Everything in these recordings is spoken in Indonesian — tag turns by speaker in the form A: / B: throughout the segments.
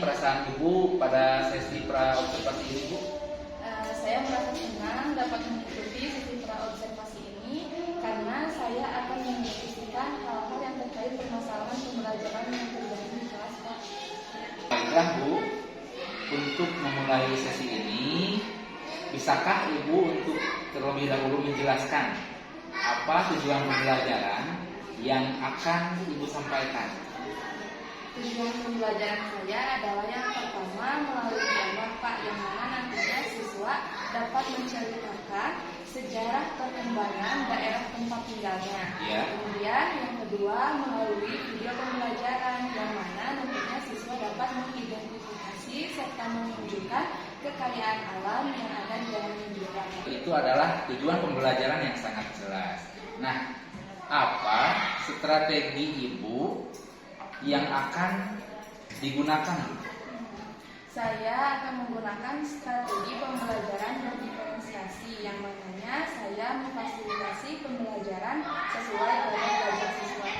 A: perasaan Ibu pada sesi pra-observasi ini, Bu?
B: Saya merasa senang dapat mengikuti sesi pra-observasi ini karena saya akan mendiskusikan hal-hal yang terkait permasalahan pembelajaran yang terjadi di kelas, Pak.
A: Baiklah, Bu. Untuk memulai sesi ini, bisakah Ibu untuk terlebih dahulu menjelaskan apa tujuan pembelajaran yang akan Ibu sampaikan?
B: Tujuan pembelajaran saya adalah yang pertama melalui gambar, Pak, yang mana nantinya siswa dapat menceritakan sejarah perkembangan daerah tempat tinggalnya.
A: Ya.
B: Kemudian yang kedua melalui video pembelajaran yang mana nantinya siswa dapat mengidentifikasi serta menunjukkan kekayaan alam yang ada di dalam lingkungan.
A: Itu adalah tujuan pembelajaran yang sangat jelas. Nah, apa strategi Ibu yang akan digunakan?
B: Saya akan menggunakan strategi pembelajaran berdiferensiasi yang mananya saya memfasilitasi pembelajaran sesuai gaya belajar siswa.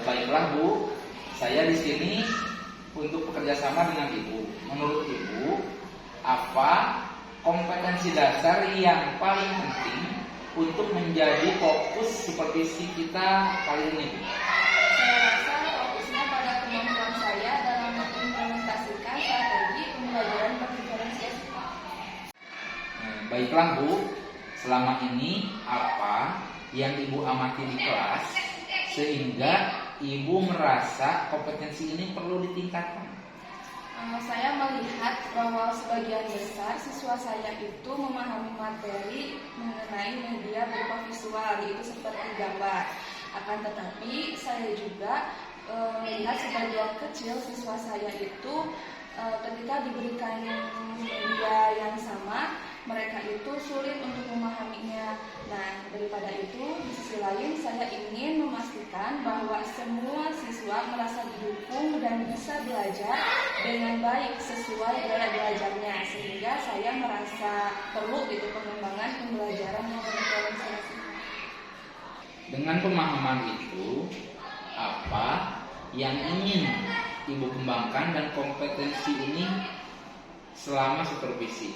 A: Baiklah, Bu, saya di sini untuk bekerjasama dengan Ibu. Menurut Ibu, apa kompetensi dasar yang paling penting untuk menjadi fokus supervisi kita kali ini, Bu?
B: Saya rasa fokusnya pada kemampuan saya dalam mengimplementasikan strategi pembelajaran berdiferensiasi.
A: Baiklah, Bu, selama ini apa yang Ibu amati di kelas sehingga Ibu merasa kompetensi ini perlu ditingkatkan?
B: Saya melihat bahwa sebagian besar siswa saya itu memahami materi mengenai media berupa visual, yaitu seperti gambar. Akan tetapi saya juga melihat sebagian kecil siswa saya itu ketika diberikan media yang sama, mereka itu sulit untuk memahaminya. Nah, daripada itu, di sisi lain saya ingin memastikan bahwa semua siswa merasa didukung dan bisa belajar dengan baik sesuai gaya belajarnya, sehingga saya merasa perlu pengembangan pembelajaran yang berdiferensiasi.
A: Dengan pemahaman itu, apa yang ingin Ibu kembangkan dan kompetensi ini selama supervisi?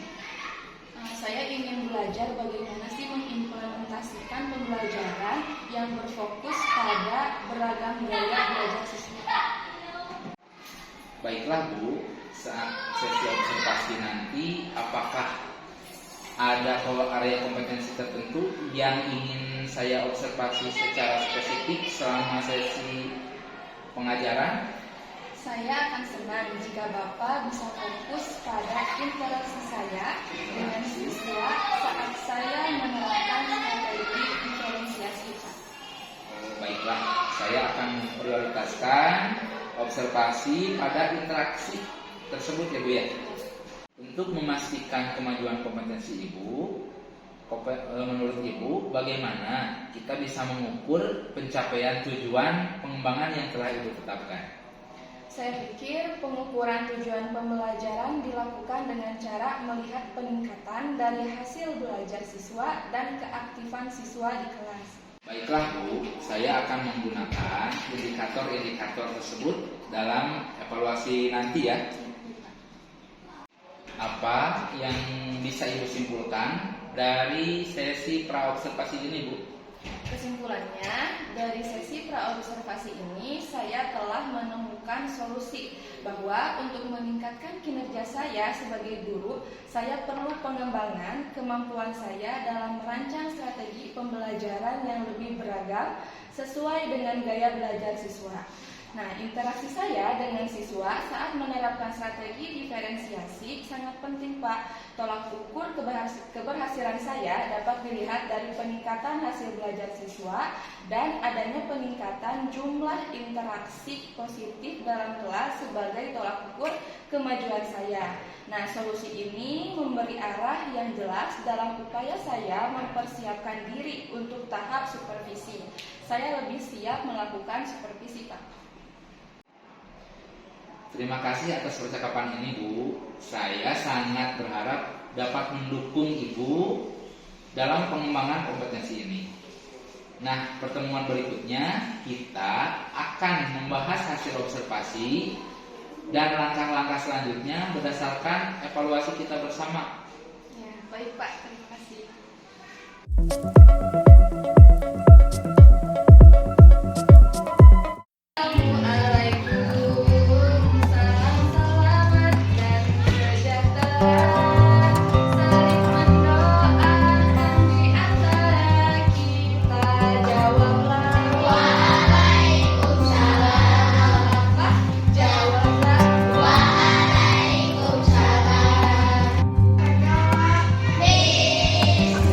B: Saya ingin belajar bagaimana sih mengimplementasikan pembelajaran yang berfokus pada beragam gaya belajar siswa.
A: Baiklah, Bu, saat sesi observasi nanti, apakah ada area kompetensi tertentu yang ingin saya observasi secara spesifik selama sesi pengajaran?
B: Saya akan senang jika Bapak bisa fokus pada interaksi saya dengan siswa saat saya menerapkan strategi diferensiasi, Pak.
A: Baiklah, saya akan prioritaskan observasi pada interaksi tersebut, ya, Bu, ya. Untuk memastikan kemajuan kompetensi Ibu, menurut Ibu, bagaimana kita bisa mengukur pencapaian tujuan pengembangan yang telah Ibu tetapkan?
B: Saya pikir pengukuran tujuan pembelajaran dilakukan dengan cara melihat peningkatan dari hasil belajar siswa dan keaktifan siswa di kelas.
A: Baiklah, Bu, saya akan menggunakan indikator-indikator tersebut dalam evaluasi nanti, ya. Apa yang bisa Ibu simpulkan dari sesi pra-observasi ini, Bu?
B: Kesimpulannya, dari sesi pra-observasi ini saya telah menemukan solusi bahwa untuk meningkatkan kinerja saya sebagai guru, saya perlu pengembangan kemampuan saya dalam merancang strategi pembelajaran yang lebih beragam sesuai dengan gaya belajar siswa. Nah, interaksi saya dengan siswa saat menerapkan strategi diferensiasi sangat penting, Pak. Tolak ukur keberhasilan saya dapat dilihat dari peningkatan hasil belajar siswa dan adanya peningkatan jumlah interaksi positif dalam kelas sebagai tolak ukur kemajuan saya. Nah, solusi ini memberi arah yang jelas dalam upaya saya mempersiapkan diri untuk tahap supervisi. Saya lebih siap melakukan supervisi, Pak.
A: Terima kasih atas percakapan ini, Bu. Saya sangat berharap dapat mendukung Ibu dalam pengembangan kompetensi ini. Nah, pertemuan berikutnya kita akan membahas hasil observasi dan langkah-langkah selanjutnya berdasarkan evaluasi kita bersama.
B: Ya, baik Pak, terima kasih. Assalamualaikum, salam selamat dan sejahtera. Saling mendoakan di antara kita. Jawablah. Waalaikumsalam. Apa? Jawablah. Waalaikumsalam. Bismillah.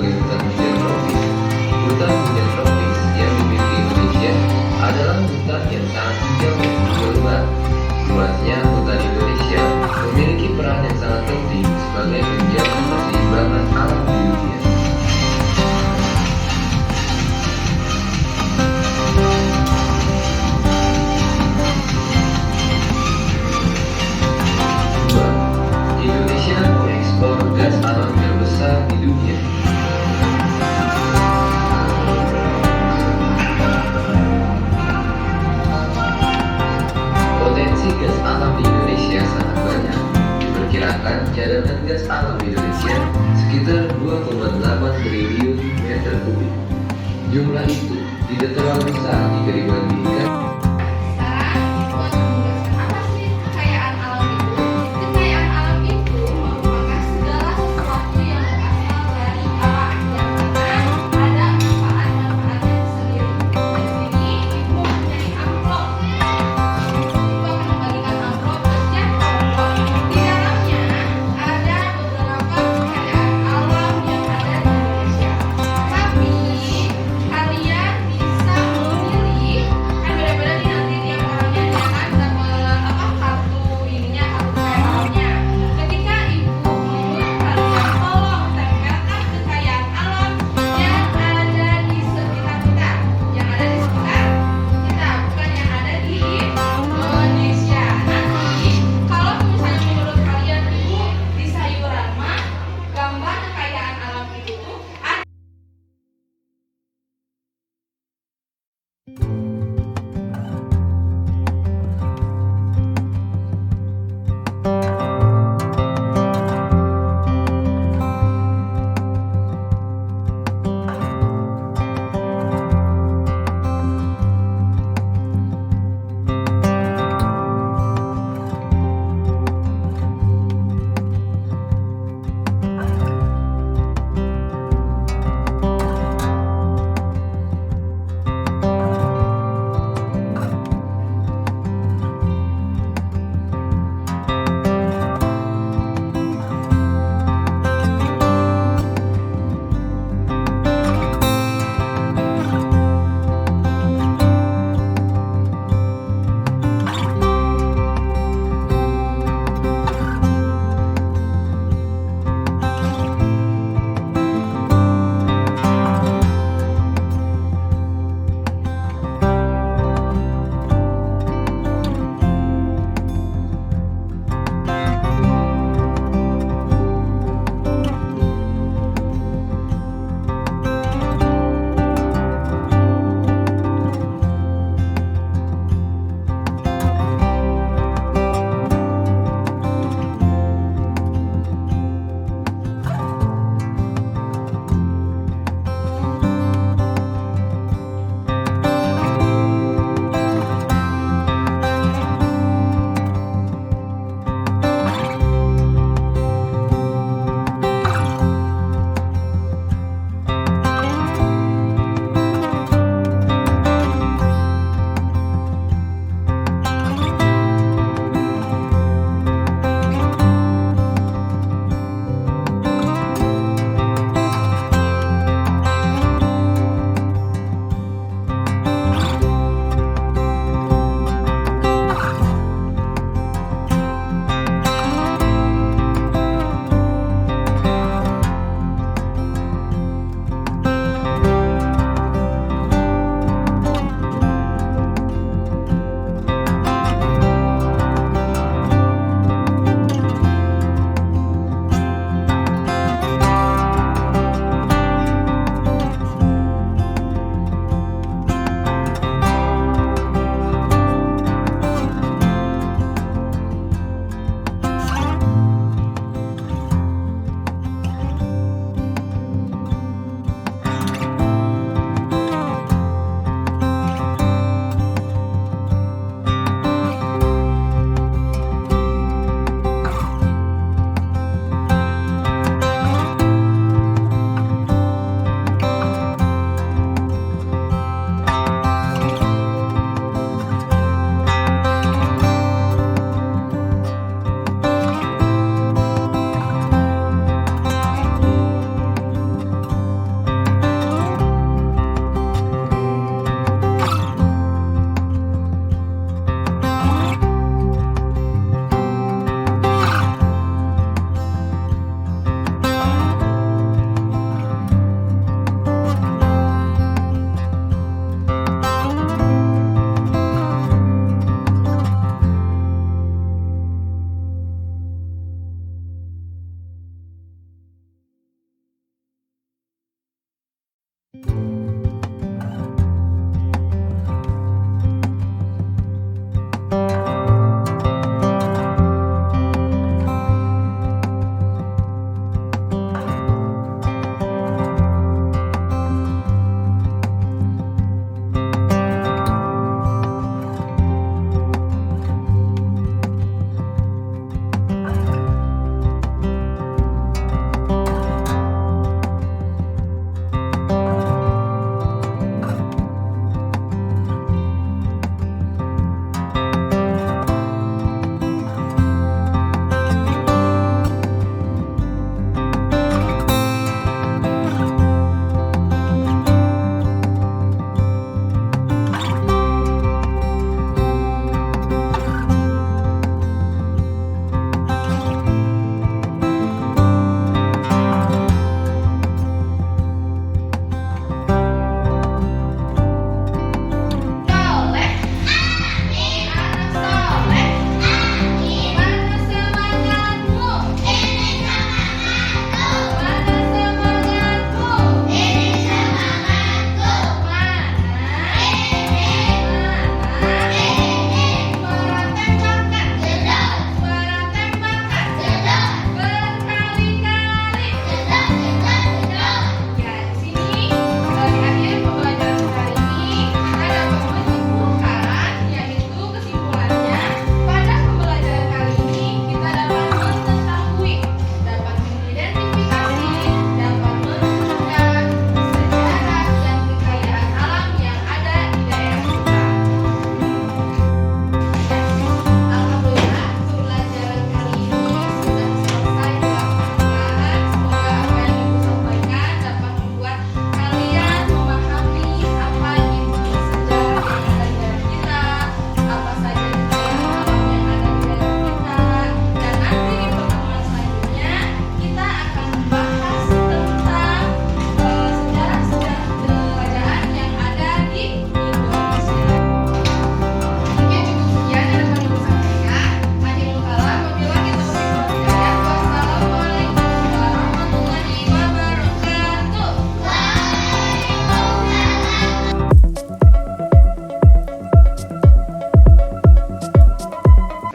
C: sebagai hutan hujan tropis. Hutan hujan tropis yang dimiliki Indonesia adalah hutan yang sangat hijau dan lebat. Luasnya hutan Indonesia memiliki peran yang sangat penting sebagai penjaga keseimbangan alam di dunia. Dua, Indonesia mengekspor gas alam terbesar di dunia. Potensi gas alam di Indonesia sangat banyak. Diperkirakan cadangan gas alam Indonesia sekitar 2,8 triliun meter kubik. Jumlah itu tidak terlalu besar jika dibandingkan.
B: Sekarang, untuk menjelaskan apa sih kekayaan alam itu? Kekayaan alam itu merupakan segala sesuatu yang berasal dari alam, yang mana ada manfaat-manfaatnya tersendiri. Di sini, ibu mempunyai amplop. Ibu akan membagikan amplop ke setiap kelompok. Di dalamnya ada beberapa kekayaan alam yang ada di Indonesia. Tapi kalian bisa memilih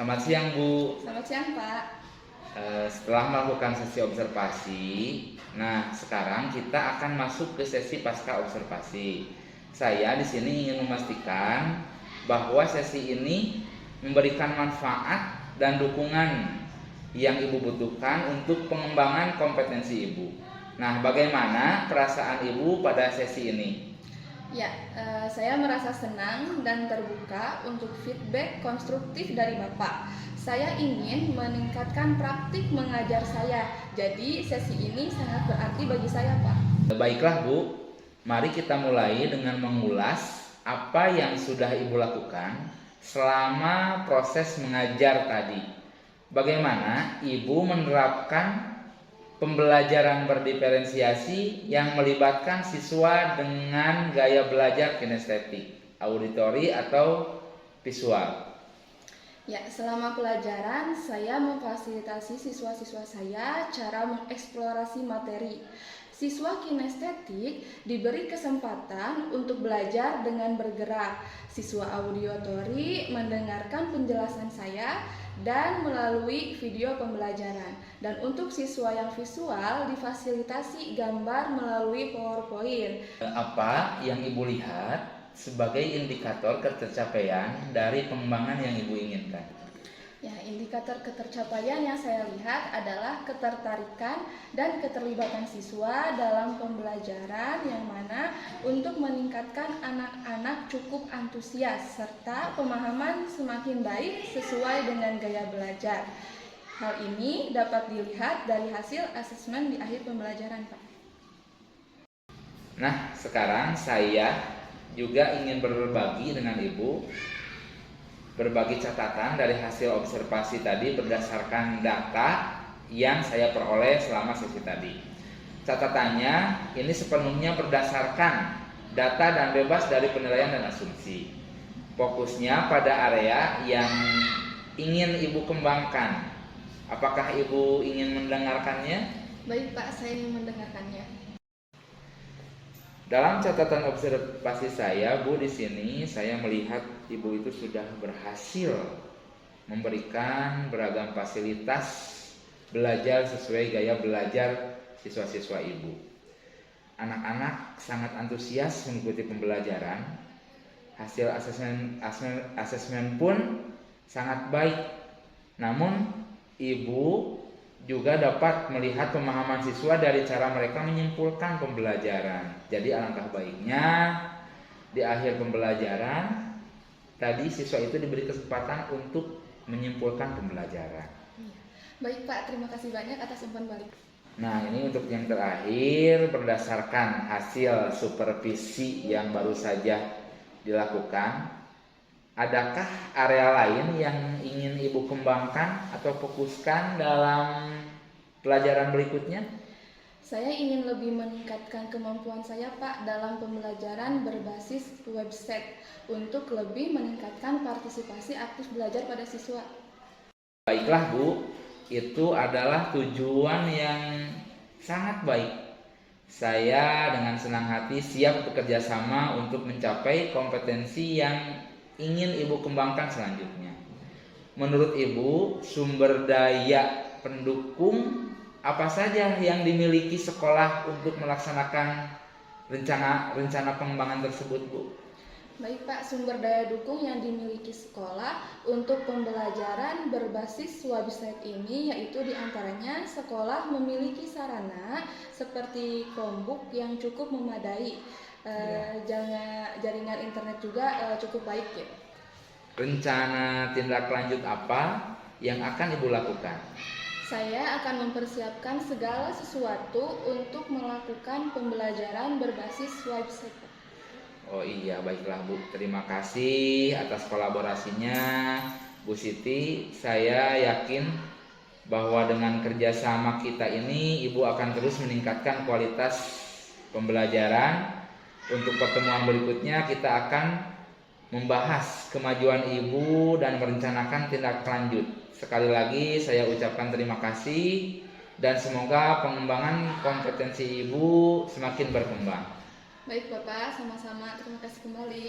A: Selamat siang Bu.
B: Selamat siang Pak.
A: Setelah melakukan sesi observasi, nah sekarang kita akan masuk ke sesi pasca observasi. Saya di sini ingin memastikan bahwa sesi ini memberikan manfaat dan dukungan yang Ibu butuhkan untuk pengembangan kompetensi Ibu. Nah, bagaimana perasaan Ibu pada sesi ini?
B: Ya, saya merasa senang dan terbuka untuk feedback konstruktif dari Bapak. Saya ingin meningkatkan praktik mengajar saya. Jadi sesi ini sangat berarti bagi saya, Pak.
A: Baiklah Bu, mari kita mulai dengan mengulas apa yang sudah Ibu lakukan selama proses mengajar tadi. Bagaimana Ibu menerapkan pembelajaran berdiferensiasi yang melibatkan siswa dengan gaya belajar kinestetik, auditori atau visual.
B: Ya, selama pelajaran saya memfasilitasi siswa-siswa saya cara mengeksplorasi materi. Siswa kinestetik diberi kesempatan untuk belajar dengan bergerak. Siswa audiotori mendengarkan penjelasan saya dan melalui video pembelajaran. Dan untuk siswa yang visual difasilitasi gambar melalui PowerPoint.
A: Apa yang Ibu lihat sebagai indikator ketercapaian dari pengembangan yang Ibu inginkan?
B: Ya, indikator ketercapaian yang saya lihat adalah ketertarikan dan keterlibatan siswa dalam pembelajaran yang mana untuk meningkatkan anak-anak cukup antusias serta pemahaman semakin baik sesuai dengan gaya belajar. Hal ini dapat dilihat dari hasil asesmen di akhir pembelajaran, Pak.
A: Nah, sekarang saya juga ingin berbagi dengan Ibu berbagi catatan dari hasil observasi tadi berdasarkan data yang saya peroleh selama sesi tadi. Catatannya ini sepenuhnya berdasarkan data dan bebas dari penilaian dan asumsi. Fokusnya pada area yang ingin Ibu kembangkan. Apakah Ibu ingin mendengarkannya?
B: Baik Pak, saya ingin mendengarkannya.
A: Dalam catatan observasi saya, Bu, di sini saya melihat Ibu itu sudah berhasil memberikan beragam fasilitas belajar sesuai gaya belajar siswa-siswa Ibu. Anak-anak sangat antusias mengikuti pembelajaran. Hasil asesmen pun sangat baik. Namun, Ibu juga dapat melihat pemahaman siswa dari cara mereka menyimpulkan pembelajaran. Jadi alangkah baiknya di akhir pembelajaran tadi siswa itu diberi kesempatan untuk menyimpulkan pembelajaran.
B: Baik Pak, terima kasih banyak atas umpan balik.
A: Nah, ini untuk yang terakhir, berdasarkan hasil supervisi yang baru saja dilakukan, adakah area lain yang ingin Ibu kembangkan atau fokuskan dalam pelajaran berikutnya?
B: Saya ingin lebih meningkatkan kemampuan saya Pak dalam pembelajaran berbasis website untuk lebih meningkatkan partisipasi aktif belajar pada siswa.
A: Baiklah Bu, itu adalah tujuan yang sangat baik. Saya dengan senang hati siap bekerja sama untuk mencapai kompetensi yang ingin Ibu kembangkan selanjutnya. Menurut Ibu, sumber daya pendukung apa saja yang dimiliki sekolah untuk melaksanakan rencana pengembangan tersebut, Bu?
B: Baik Pak, sumber daya dukung yang dimiliki sekolah untuk pembelajaran berbasis website ini yaitu diantaranya sekolah memiliki sarana seperti Chromebook yang cukup memadai, jaringan internet juga cukup baik ya.
A: Rencana tindak lanjut apa yang akan Ibu lakukan?
B: Saya akan mempersiapkan segala sesuatu untuk melakukan pembelajaran berbasis website.
A: Oh iya, baiklah Bu. Terima kasih atas kolaborasinya, Bu Siti. Saya yakin bahwa dengan kerjasama kita ini, Ibu akan terus meningkatkan kualitas pembelajaran. Untuk pertemuan berikutnya, kita akan membahas kemajuan Ibu dan merencanakan tindak lanjut. Sekali lagi, saya ucapkan terima kasih dan semoga pengembangan kompetensi Ibu semakin berkembang.
B: Baik Bapak, sama-sama. Terima kasih kembali.